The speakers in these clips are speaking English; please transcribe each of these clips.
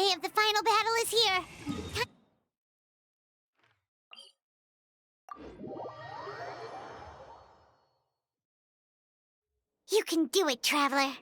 day of the final battle is here. You can do it, Traveler.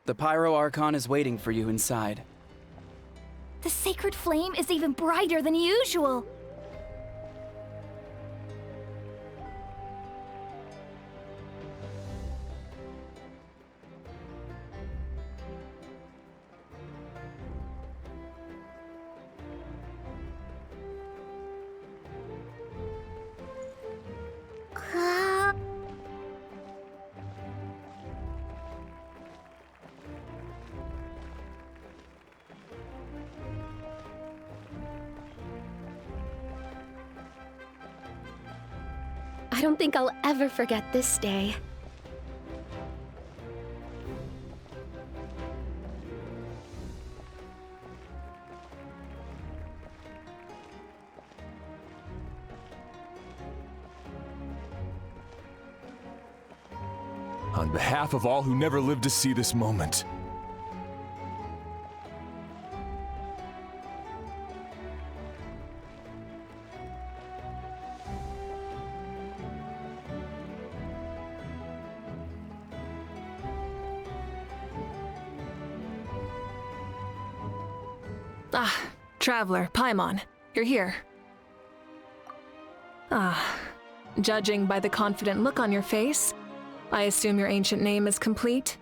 The Pyro Archon is waiting for you inside. The sacred flame is even brighter than usual. I don't think I'll ever forget this day. On behalf of all who never lived to see this moment, Traveler, Paimon, you're here. Judging by the confident look on your face, I assume your ancient name is complete?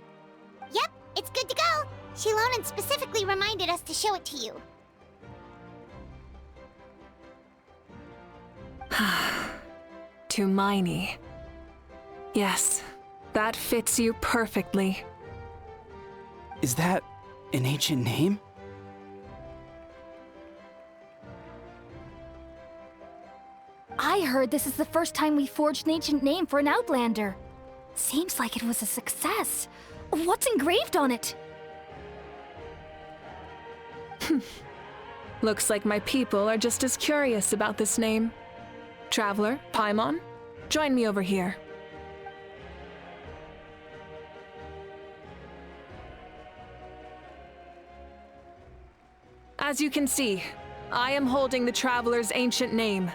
Yep, it's good to go. Shilonen specifically reminded us to show it to you. Tumaini. Yes, that fits you perfectly. Is that an ancient name? I heard this is the first time we forged an ancient name for an Outlander. Seems like it was a success. What's engraved on it? Looks like my people are just as curious about this name. Traveler, Paimon, join me over here. As you can see, I am holding the Traveler's ancient name.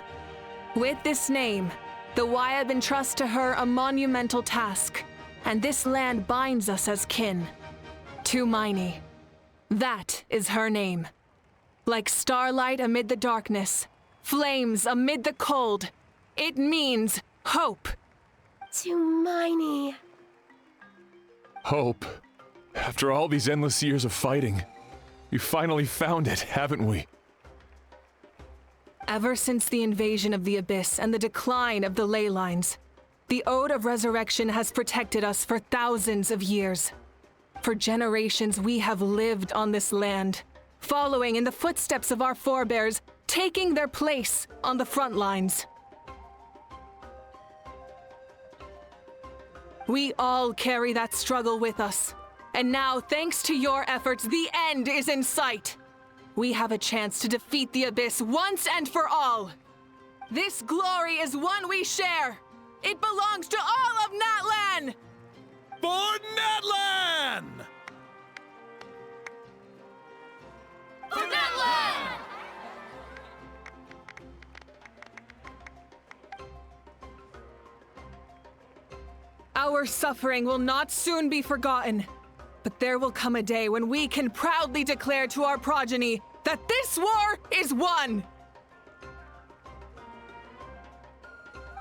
With this name, the Wayab entrust to her a monumental task, and this land binds us as kin. Tumaini. That is her name. Like starlight amid the darkness, flames amid the cold, it means hope. Tumaini. hope. After all these endless years of fighting, we finally found it, haven't we? Ever since the invasion of the Abyss and the decline of the ley lines, the Ode of Resurrection has protected us for thousands of years. For generations we have lived on this land, following in the footsteps of our forebears, taking their place on the front lines. We all carry that struggle with us. And now, thanks to your efforts, the end is in sight. We have a chance to defeat the Abyss once and for all. This glory is one we share. It belongs to all of Natlan! For Natlan! For Natlan! Our suffering will not soon be forgotten. But there will come a day when we can proudly declare to our progeny that this war is won!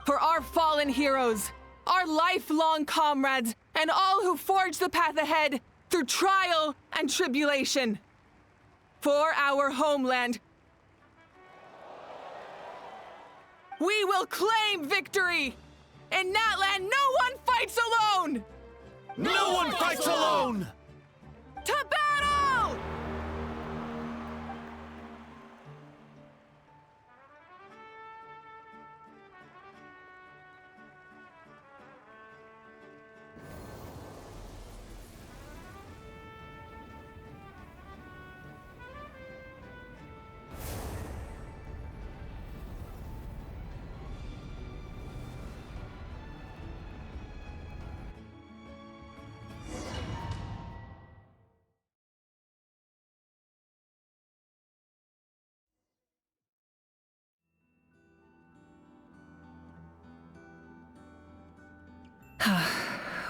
For our fallen heroes, our lifelong comrades, and all who forge the path ahead through trial and tribulation. For our homeland, we will claim victory! In Natlan, no one fights alone! No one fights alone! To battle!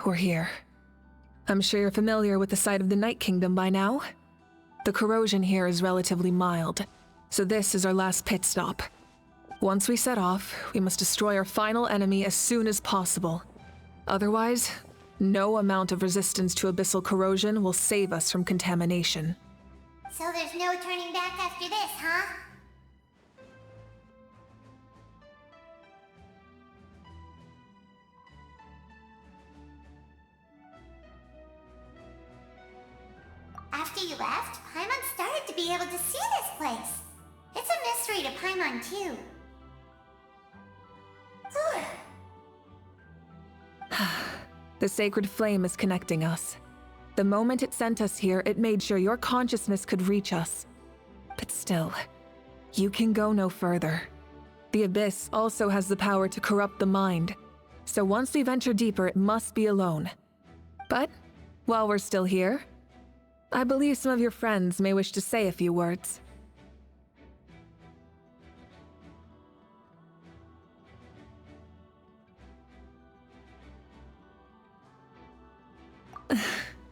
We're here. I'm sure you're familiar with the site of the Night Kingdom by now. The corrosion here is relatively mild, so this is our last pit stop. Once we set off, we must destroy our final enemy as soon as possible. Otherwise, no amount of resistance to abyssal corrosion will save us from contamination. So there's no turning back after this, huh? After you left, Paimon started to be able to see this place. It's a mystery to Paimon, too. The sacred flame is connecting us. The moment it sent us here, it made sure your consciousness could reach us. But still, you can go no further. The Abyss also has the power to corrupt the mind, so once we venture deeper, it must be alone. But, while we're still here, I believe some of your friends may wish to say a few words.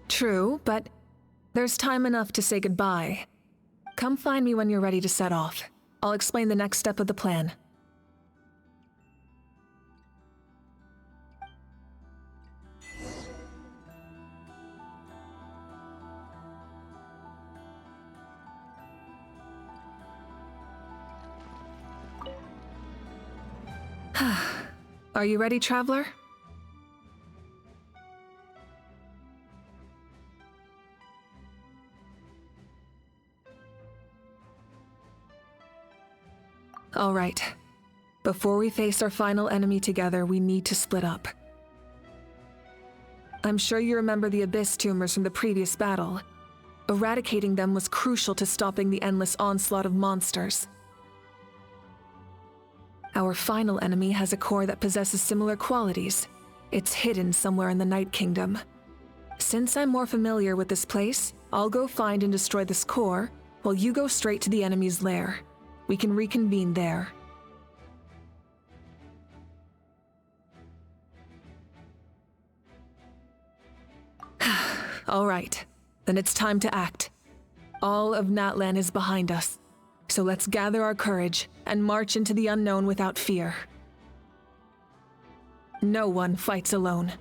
True, but there's time enough to say goodbye. Come find me when you're ready to set off. I'll explain the next step of the plan. Are you ready, traveler? All right. Before we face our final enemy together, we need to split up. I'm sure you remember the Abyss tumors from the previous battle. Eradicating them was crucial to stopping the endless onslaught of monsters. Our final enemy has a core that possesses similar qualities. It's hidden somewhere in the Night Kingdom. Since I'm more familiar with this place, I'll go find and destroy this core, while you go straight to the enemy's lair. We can reconvene there. All right, then it's time to act. All of Natlan is behind us, so let's gather our courage and march into the unknown without fear. No one fights alone.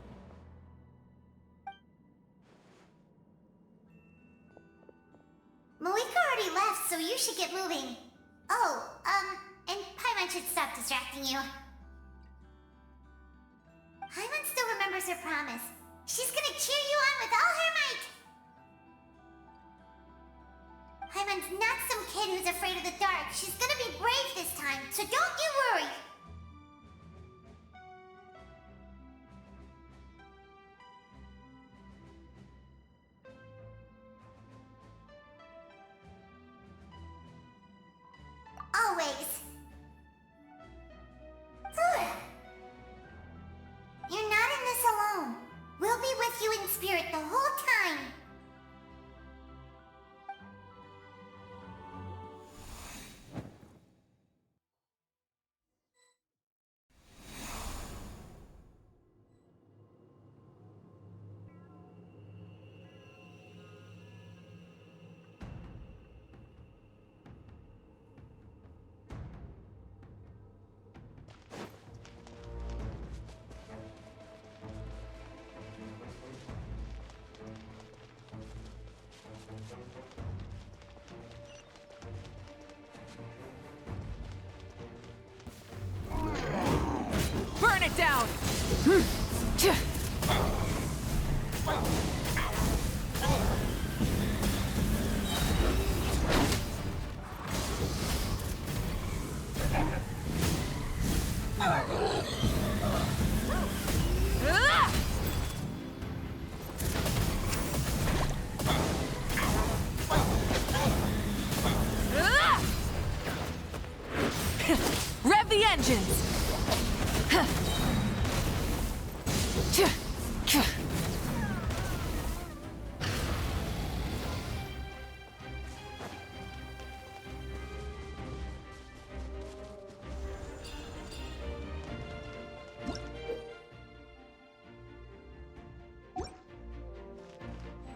Mavuika already left, so you should get moving. Oh, and Paimon should stop distracting you. Paimon still remembers her promise. She's gonna cheer you on with all her might! Paimon's not some kid who's afraid of the dark. She's gonna be brave this time, so don't you worry! always. You're not in this alone. We'll be with you in spirit the whole time. Burn it down! Rev the engines!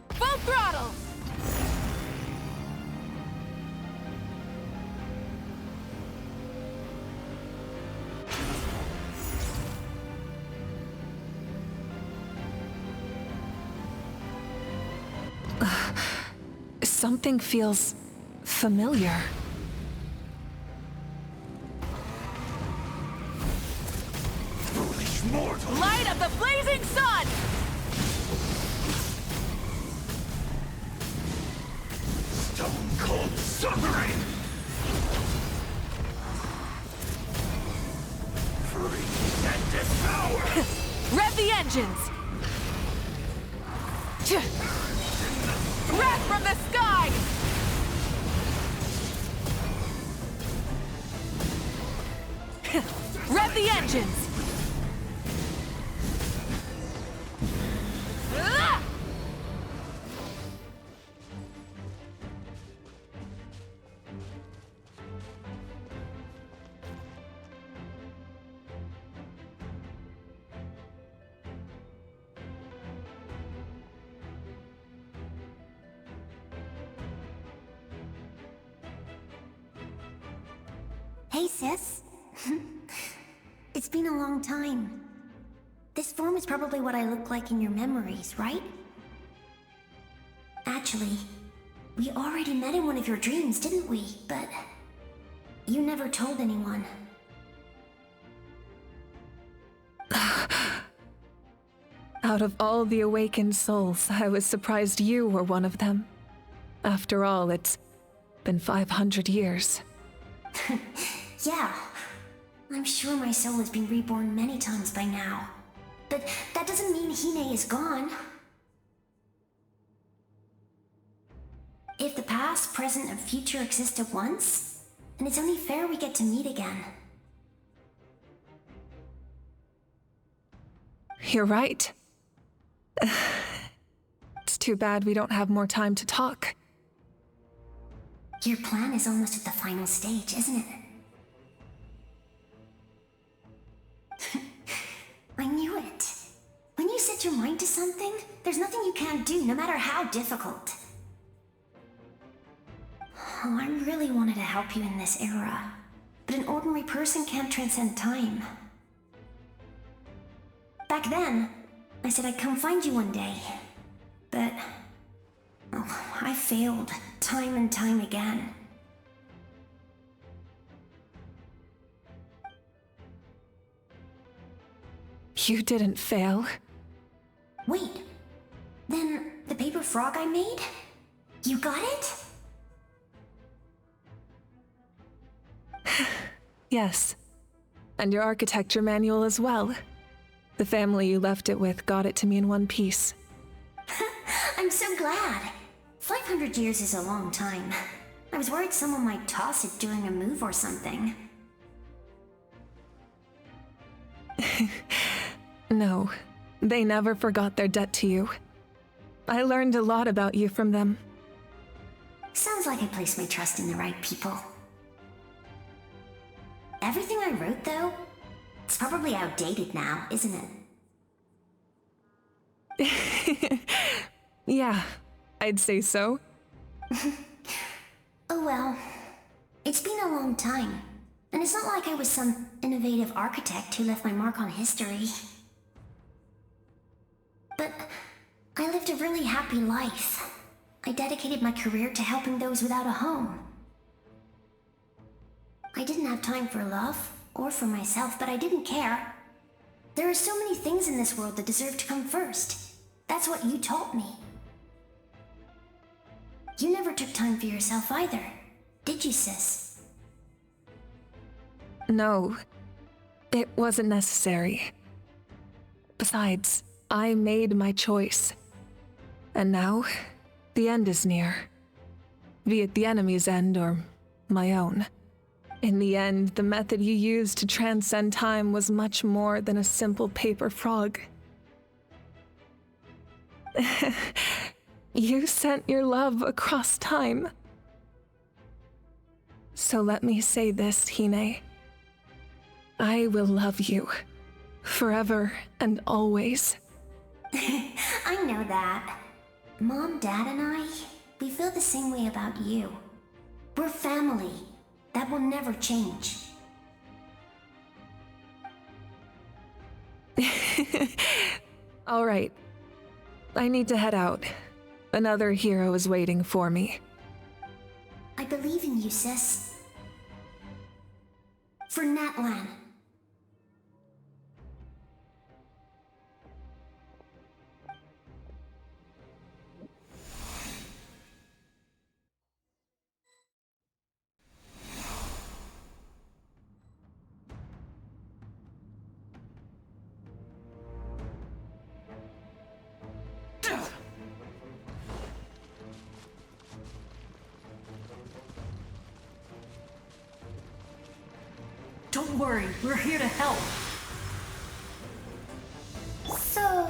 Full throttle! Something feels familiar. Foolish mortal! Light of the blazing sun! Stone cold suffering! Freeze and devour! Rev the engines! Wrath from the sky! Rev the engines! Ah! Hey, sis. It's been a long time. This form is probably what I look like in your memories, right? Actually, we already met in one of your dreams, didn't we? But you never told anyone. Out of all the awakened souls, I was surprised you were one of them. After all, it's been 500 years. Yeah. I'm sure my soul has been reborn many times by now. But that doesn't mean Hine is gone. If the past, present, and future exist at once, then it's only fair we get to meet again. You're right. It's too bad we don't have more time to talk. Your plan is almost at the final stage, isn't it? I knew it. When you set your mind to something, there's nothing you can't do, no matter how difficult. Oh, I really wanted to help you in this era, but an ordinary person can't transcend time. Back then, I said I'd come find you one day, but I failed time and time again. You didn't fail. Wait, then the paper frog I made? You got it? Yes. And your architecture manual as well. The family you left it with got it to me in one piece. I'm so glad. 500 years is a long time. I was worried someone might toss it during a move or something. No, they never forgot their debt to you. I learned a lot about you from them. Sounds like I placed my trust in the right people. Everything I wrote, though, it's probably outdated now, isn't it? Yeah, I'd say so. Oh well. It's been a long time. And it's not like I was some innovative architect who left my mark on history. But I lived a really happy life. I dedicated my career to helping those without a home. I didn't have time for love, or for myself, but I didn't care. There are so many things in this world that deserve to come first. That's what you taught me. You never took time for yourself either, did you, sis? No, it wasn't necessary. Besides, I made my choice. And now, the end is near. Be it the enemy's end or my own. In the end, the method you used to transcend time was much more than a simple paper frog. You sent your love across time. So let me say this, Hine. I will love you. Forever and always. I know that. Mom, Dad, and I, we feel the same way about you. We're family. That will never change. All right. I need to head out. Another hero is waiting for me. I believe in you, sis. For Natlan. Don't worry, we're here to help. So,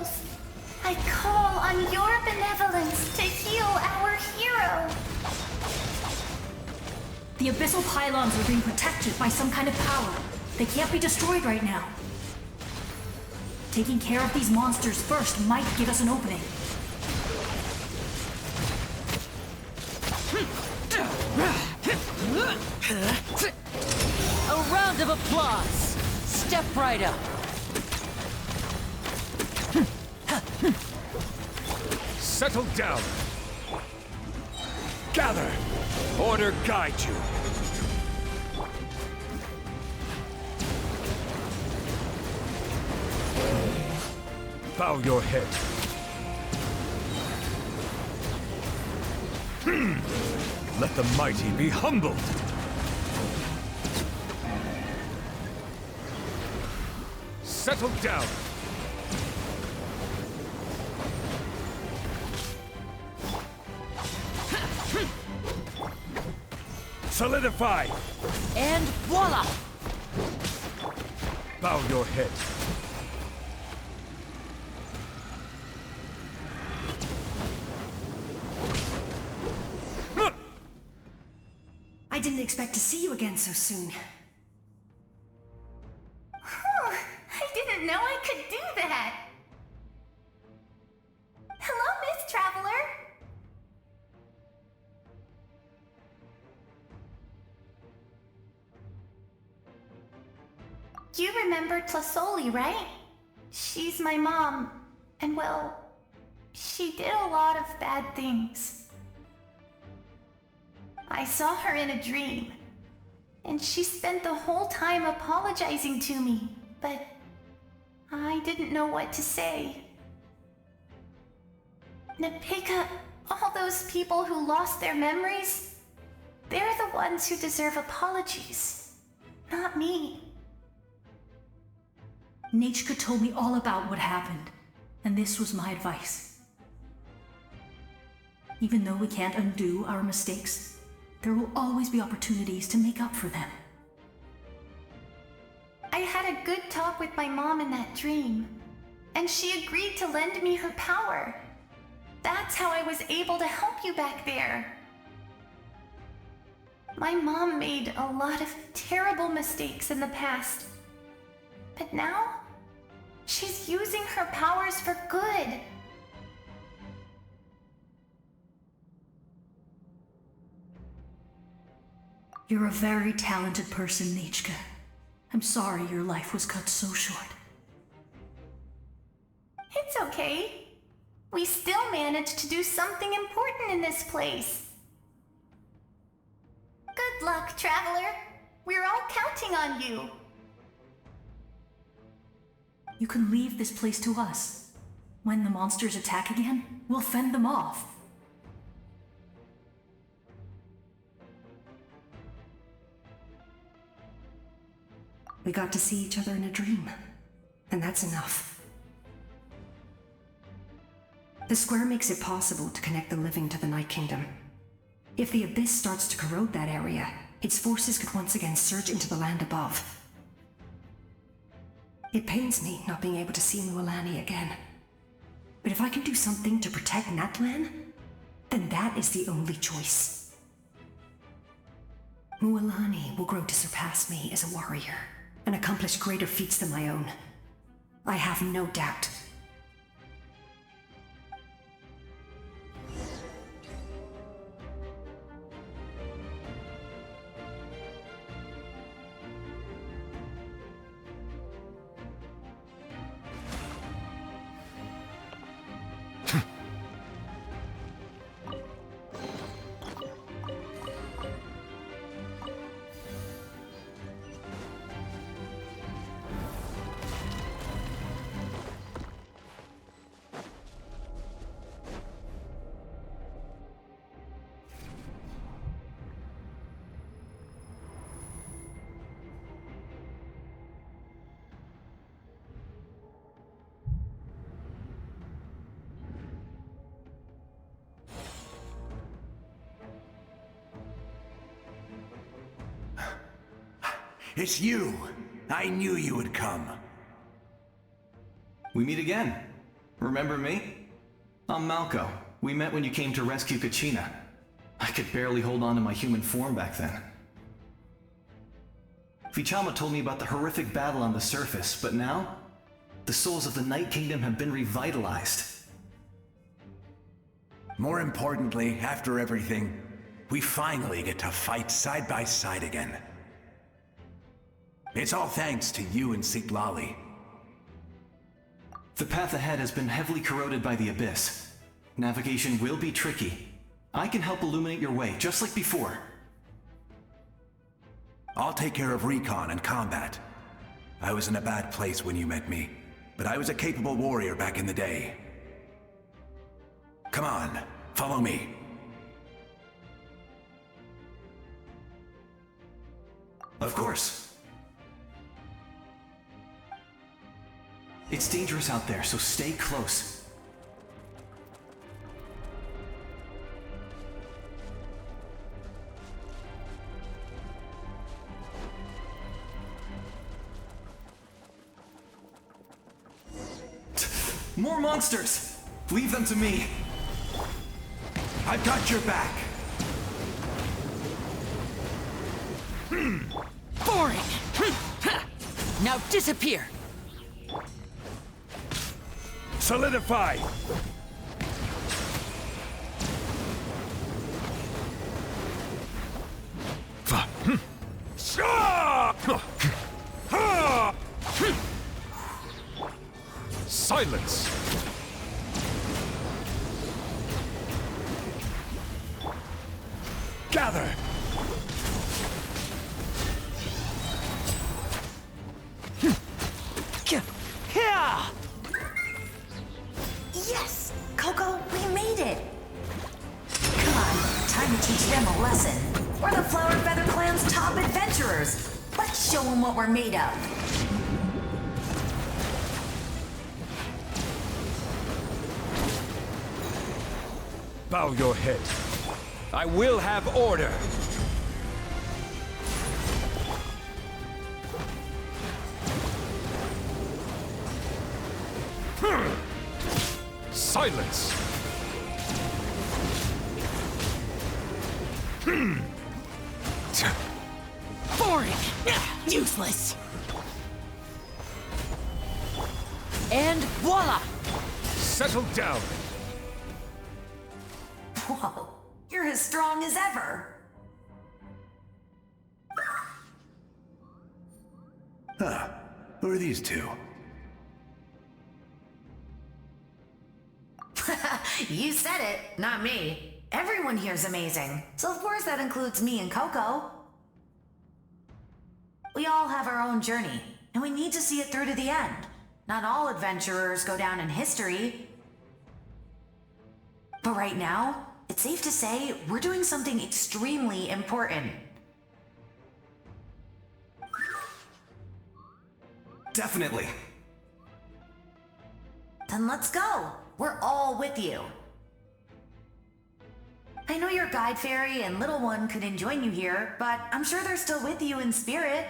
I call on your benevolence to heal our hero. The abyssal pylons are being protected by some kind of power. They can't be destroyed right now. Taking care of these monsters first might give us an opening. A round of applause! Step right up! Settle down. Gather. Order guide you. Bow your head. Let the mighty be humbled. Settle down. Solidify. And voila! Bow your head. I didn't expect to see you again so soon. I didn't know I could do that. Hello, Miss Traveler. You remember Tlasoli, right? She's my mom, and well, she did a lot of bad things. I saw her in a dream, and she spent the whole time apologizing to me, but I didn't know what to say. Napika, all those people who lost their memories, they're the ones who deserve apologies, not me. Nachka told me all about what happened, and this was my advice. Even though we can't undo our mistakes, There will always be opportunities to make up for them. I had a good talk with my mom in that dream, and she agreed to lend me her power. That's how I was able to help you back there. My mom made a lot of terrible mistakes in the past, but now she's using her powers for good. You're a very talented person, Nichka. I'm sorry your life was cut so short. It's okay. We still managed to do something important in this place. Good luck, Traveler. We're all counting on you. You can leave this place to us. When the monsters attack again, we'll fend them off. We got to see each other in a dream, and that's enough. The square makes it possible to connect the living to the Night Kingdom. If the Abyss starts to corrode that area, its forces could once again surge into the land above. It pains me not being able to see Mualani again. But if I can do something to protect Natlan, then that is the only choice. Mualani will grow to surpass me as a warrior, and accomplish greater feats than my own. I have no doubt. It's you! I knew you would come. We meet again. Remember me? I'm Malco. We met when you came to rescue Kachina. I could barely hold on to my human form back then. Vichama told me about the horrific battle on the surface, but now, the souls of the Night Kingdom have been revitalized. More importantly, after everything, we finally get to fight side by side again. It's all thanks to you and Citlali. The path ahead has been heavily corroded by the Abyss. Navigation will be tricky. I can help illuminate your way, just like before. I'll take care of recon and combat. I was in a bad place when you met me, but I was a capable warrior back in the day. Come on, follow me. Of course. It's dangerous out there, so stay close. More monsters! Leave them to me! I've got your back! Boring! Now disappear! Solidify! Silence! Gather! Yes! Coco, we made it! Come on, time to teach them a lesson. We're the Flower Feather Clan's top adventurers. Let's show them what we're made of. Bow your head. I will have order. Silence! Boring! Useless! And voila! Settle down! Whoa, you're as strong as ever. Huh. Who are these two? You said it, not me. Everyone here's amazing. So of course that includes me and Coco. We all have our own journey, and we need to see it through to the end. Not all adventurers go down in history. But right now, it's safe to say we're doing something extremely important. Definitely. Then let's go. We're all with you. I know your guide fairy and little one couldn't join you here, but I'm sure they're still with you in spirit.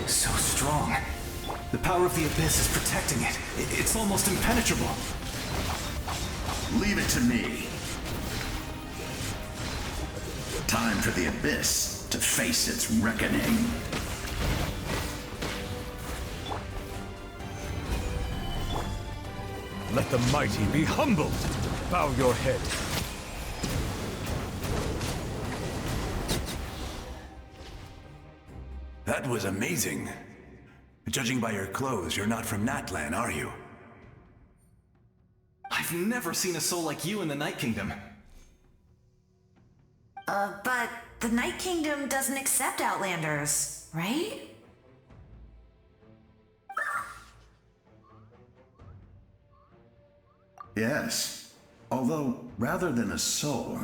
So strong. The power of the Abyss is protecting it. It's almost impenetrable. Leave it to me. Time for the Abyss to face its reckoning. Let the mighty be humbled. Bow your head. That was amazing. Judging by your clothes, you're not from Natlan, are you? I've never seen a soul like you in the Night Kingdom. But the Night Kingdom doesn't accept Outlanders, right? Yes. Although, rather than a soul,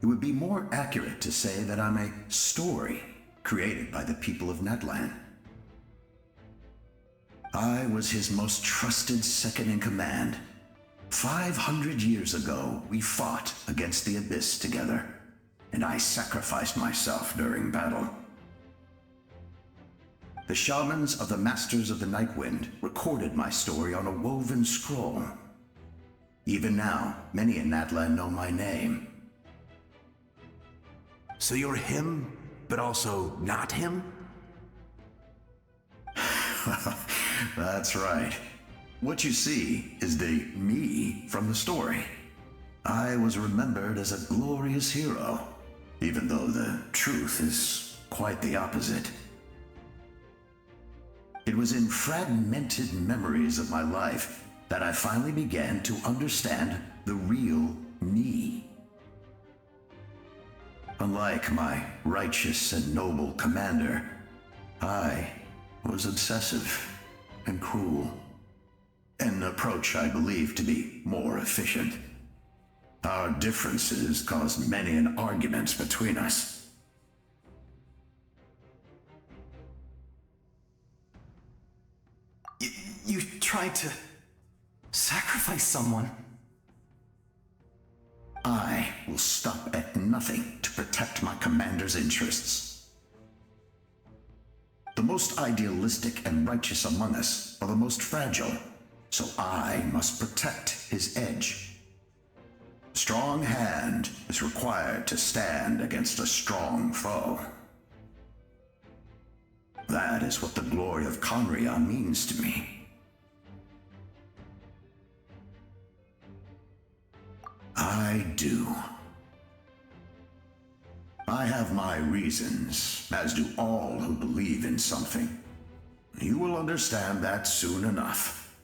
it would be more accurate to say that I'm a story created by the people of Natlan. I was his most trusted second-in-command. 500 years ago, we fought against the Abyss together, and I sacrificed myself during battle. The shamans of the Masters of the Nightwind recorded my story on a woven scroll. Even now, many in Natlan know my name. So you're him, but also not him? That's right. What you see is the me from the story. I was remembered as a glorious hero, even though the truth is quite the opposite. It was in fragmented memories of my life that I finally began to understand the real me. Unlike my righteous and noble commander, I was obsessive and cruel, an approach I believe to be more efficient. Our differences caused many an arguments between us. You tried to sacrifice someone. I will stop at nothing to protect my commander's interests. The most idealistic and righteous among us are the most fragile, so I must protect his edge. A strong hand is required to stand against a strong foe. That is what the glory of Conria means to me. I do. I have my reasons, as do all who believe in something. You will understand that soon enough.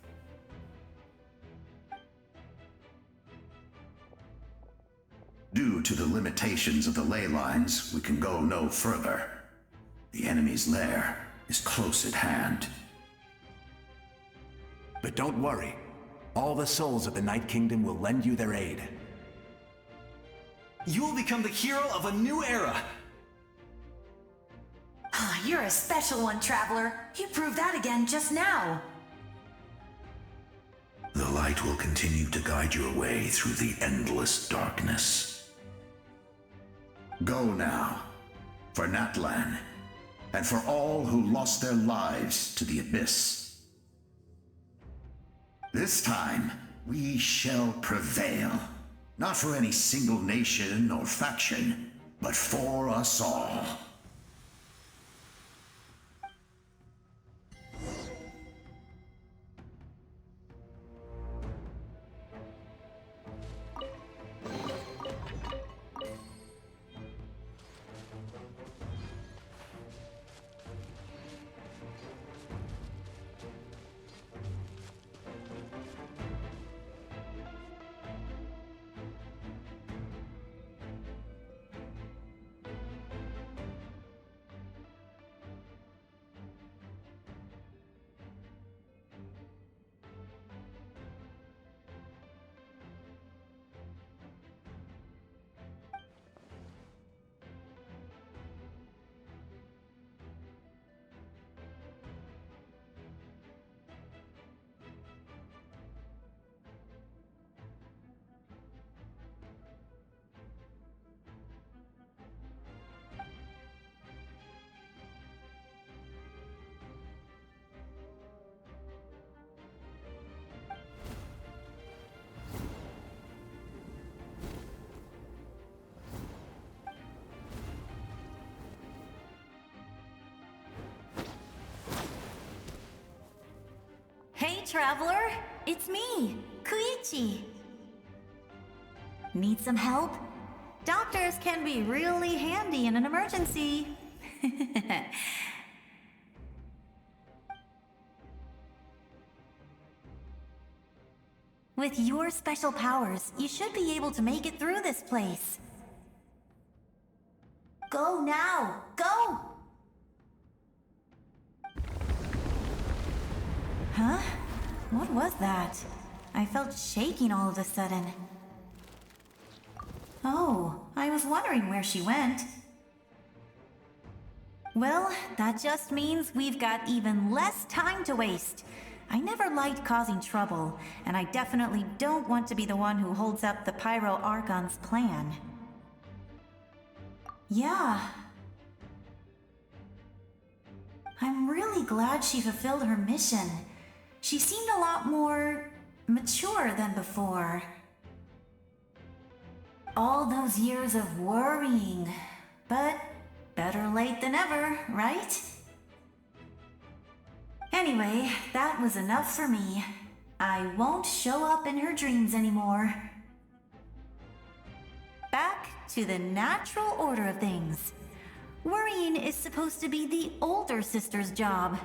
Due to the limitations of the ley lines, we can go no further. The enemy's lair is close at hand. But don't worry. All the souls of the Night Kingdom will lend you their aid. You will become the hero of a new era! You're a special one, Traveler. You proved that again just now. The light will continue to guide your way through the endless darkness. Go now, for Natlan, and for all who lost their lives to the Abyss. This time, we shall prevail. Not for any single nation or faction, but for us all. Hey, Traveler! It's me, Koichi. Need some help? Doctors can be really handy in an emergency. With your special powers, you should be able to make it through this place. Go now! Go! Huh? What was that? I felt shaking all of a sudden. Oh, I was wondering where she went. Well, that just means we've got even less time to waste. I never liked causing trouble, and I definitely don't want to be the one who holds up the Pyro Archon's plan. Yeah. I'm really glad she fulfilled her mission. She seemed a lot more mature than before. All those years of worrying, but better late than ever, right? Anyway, that was enough for me. I won't show up in her dreams anymore. Back to the natural order of things. Worrying is supposed to be the older sister's job.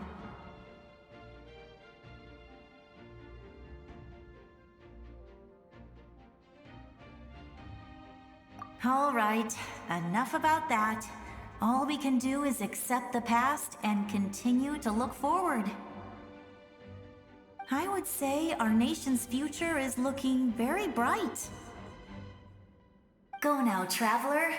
All right, enough about that. All we can do is accept the past and continue to look forward. I would say our nation's future is looking very bright. Go now, Traveler.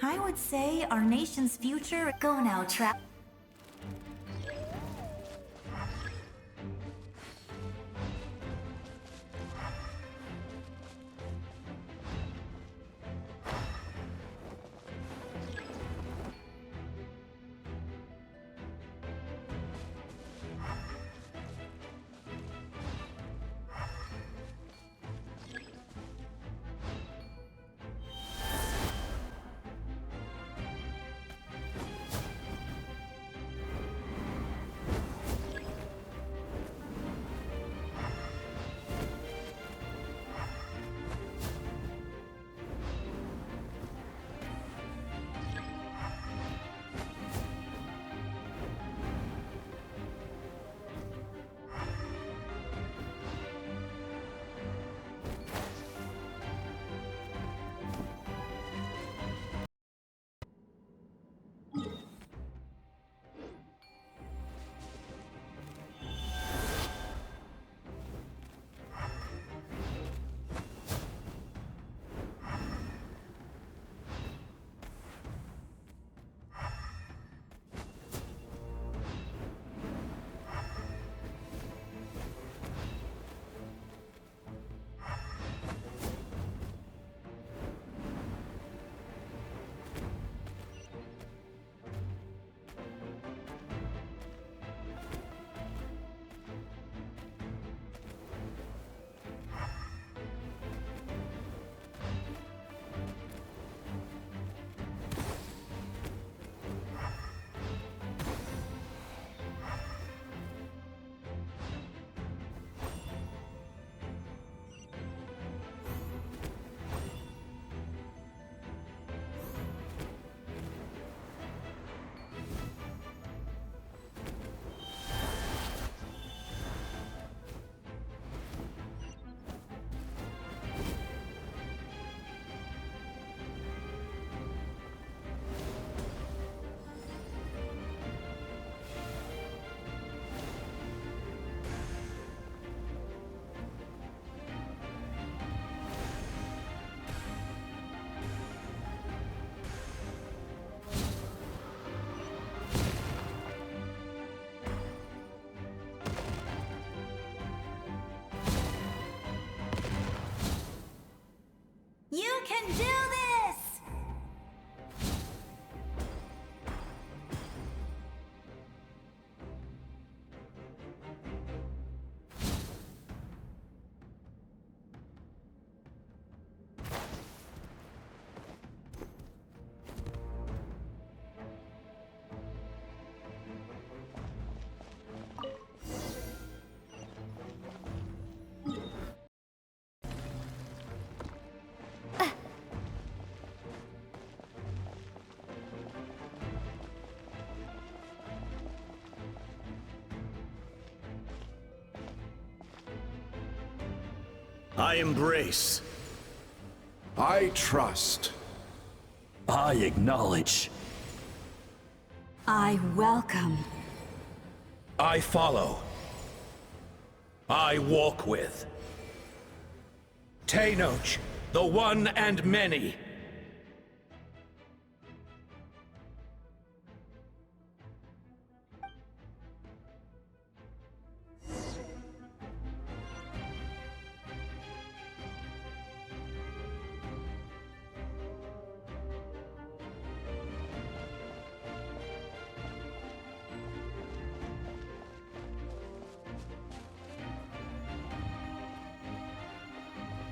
I would say our nation's future. Go now, can do this! I embrace. I trust. I acknowledge. I welcome. I follow. I walk with. Tenoch, the one and many.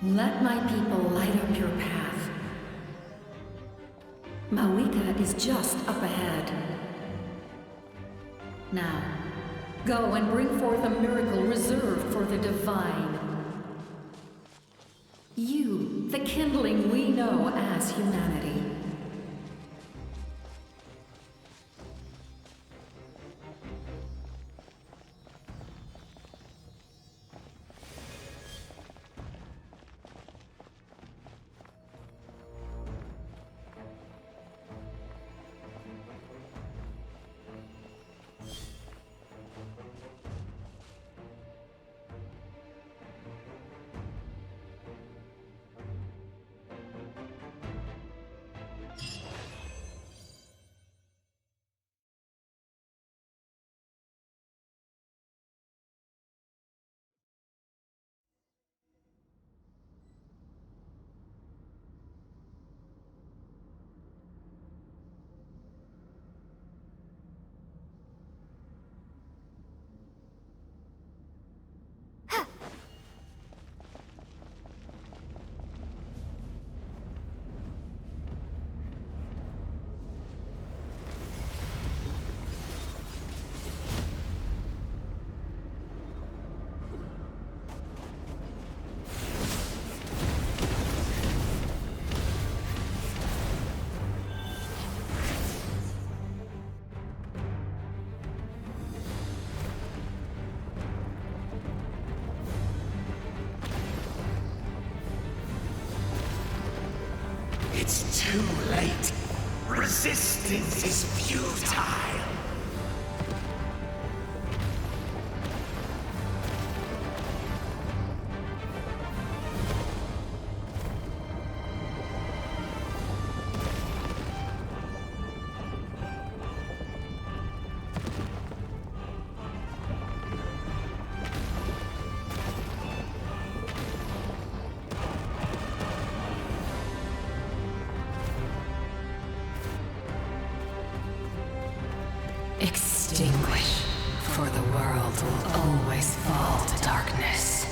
Let my people light up your path. Mavuika is just up ahead. Now, go and bring forth a miracle reserved for the divine. You, the kindling we know as humanity. It's too late. Resistance is futile. Extinguish, for the world will always fall to darkness.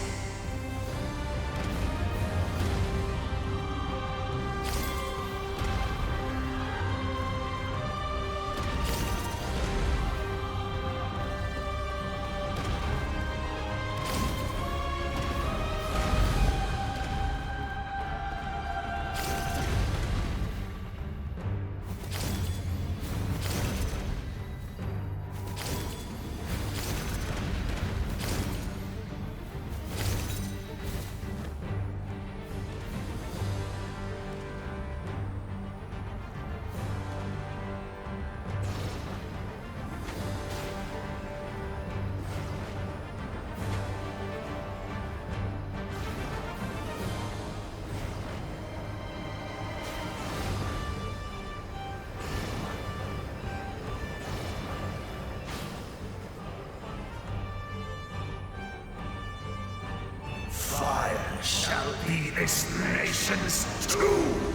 shall be this nation's tomb!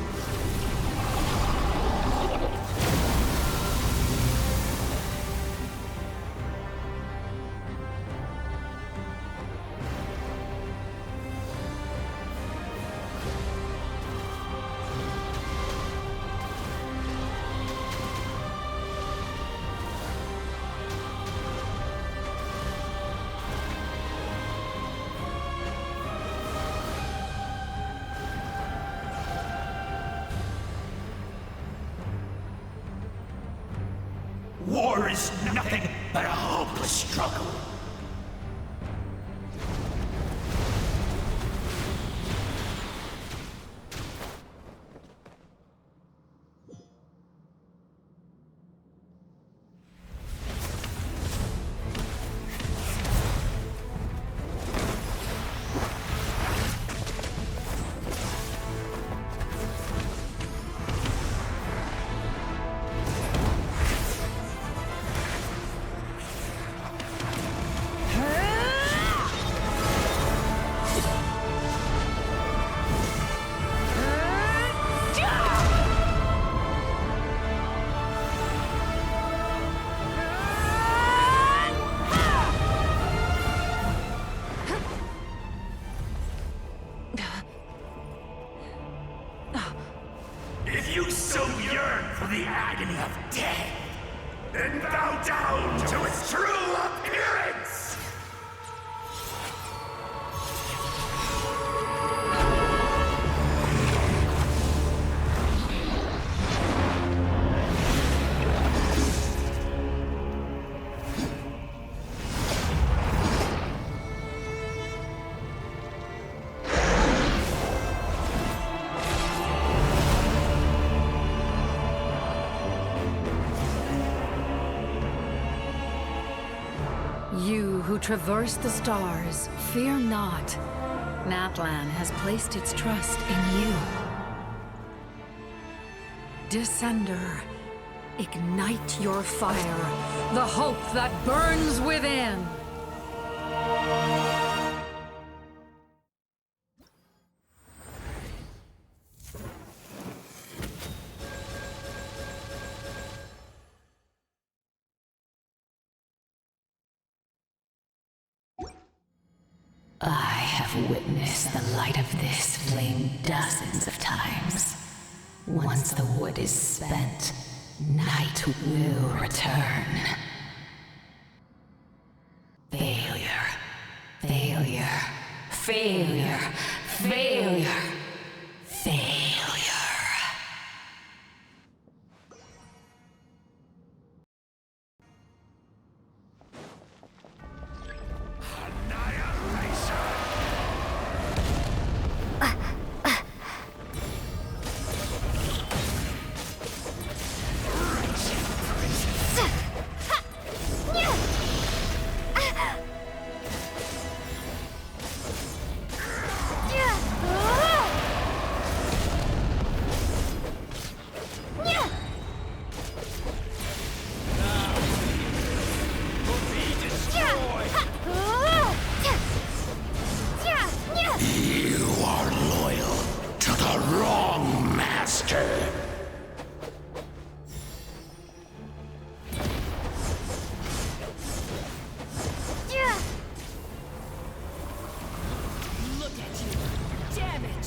War is nothing but a hopeless struggle. If you so yearn for the agony of death, then bow down to its true appearance! You who traverse the stars, fear not. Natlan has placed its trust in you. Descender, ignite your fire, the hope that burns within. I have witnessed the light of this flame dozens of times. Once the wood is spent, night will return. Failure. Failure. Failure. Failure. Failure.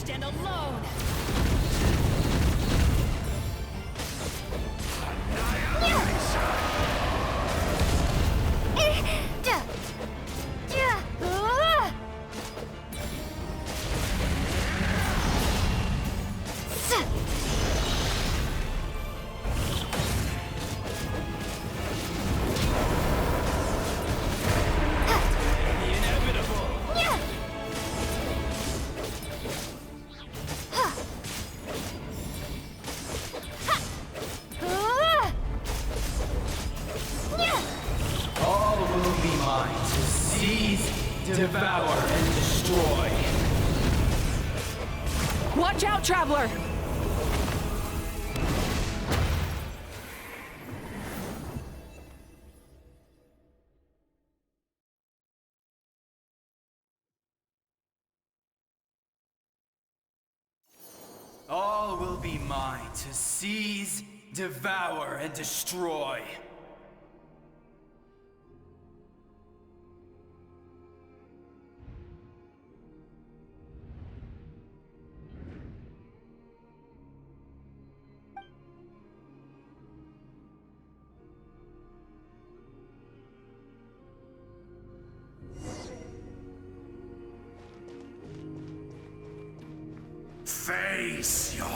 And alone! Devour and destroy. Watch out, Traveler! All will be mine to seize, devour, and destroy. Face your